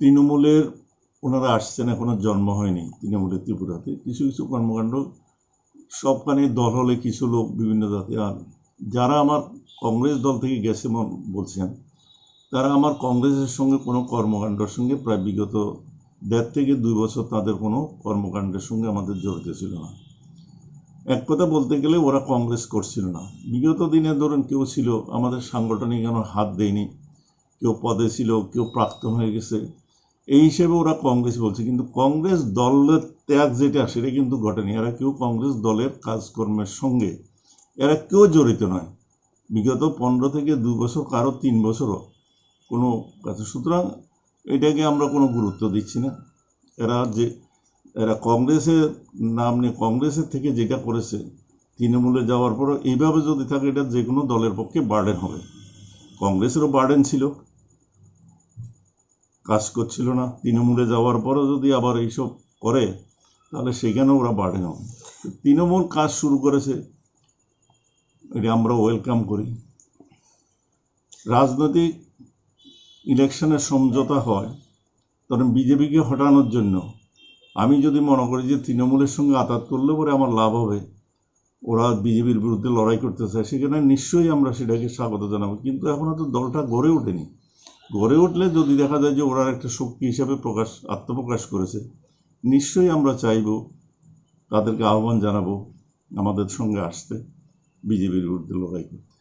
তৃণমূলের ওনারা আসছেন, এখনো জন্ম হয়নি তৃণমূলের ত্রিপুরাতে। কিছু কিছু কর্মকাণ্ড সবখানে দল হলে কিছু লোক বিভিন্ন জাতি, আর যারা আমার কংগ্রেস দল থেকে গেছে বলছেন, তারা আমার কংগ্রেসের সঙ্গে কোনো কর্মকাণ্ডের সঙ্গে প্রায় বিগত 1.5 থেকে 2 বছর তাদের কোনো কর্মকাণ্ডের সঙ্গে আমাদের জড়িত ছিল না। এক কথা বলতে গেলে ওরা কংগ্রেস করছিল না। বিগত দিনে ধরুন কেউ ছিল আমাদের সাংগঠনিক হাত দেয়নি, কেউ পদে ছিল, কেউ প্রাক্তন হয়ে গেছে, এই হিসেবে ওরা কংগ্রেস বলছে। কিন্তু কংগ্রেস দলের ত্যাগ যেটা সেটা কিন্তু ঘটেনি। এরা কেউ কংগ্রেস দলের কাজকর্মের সঙ্গে এরা কেউ জড়িত নয় বিগত 15 থেকে 2 বছর, কারো 3 বছরও কোনো কাছে। সুতরাং এটাকে আমরা কোনো গুরুত্ব দিচ্ছি না। এরা কংগ্রেসের নাম নিয়ে কংগ্রেসের থেকে যেটা করেছে তৃণমূলে যাওয়ার পরও এইভাবে যদি থাকে, এটা যে কোনো দলের পক্ষে বার্ডেন হবে। কংগ্রেসেরও বার্ডেন ছিল, কাজ করছিল না। তৃণমূলে যাওয়ার পরও যদি আবার এইসব করে তাহলে সেখানেও ওরা বার্ডেন হবে। তৃণমূল কাজ শুরু করেছে, এটা আমরা ওয়েলকাম করি। রাজনৈতিক ইলেকশনের সমঝোতা হয়, ধরেন বিজেপিকে হটানোর জন্য আমি যদি মনে করি যে তৃণমূলের সঙ্গে আঘাত করলে পরে আমার লাভ হবে, ওরা বিজেপির বিরুদ্ধে লড়াই করতে চায়, সেখানে নিশ্চয়ই আমরা সেটাকে স্বাগত জানাবো। কিন্তু এখনও তো দলটা গড়ে ওঠেনি। গড়ে উঠলে যদি দেখা যায় যে ওরা একটা শক্তি হিসাবে আত্মপ্রকাশ করেছে, নিশ্চয়ই আমরা চাইব, তাদেরকে আহ্বান জানাবো আমাদের সঙ্গে আসতে, বিজেপির বিরুদ্ধে লড়াই করতে।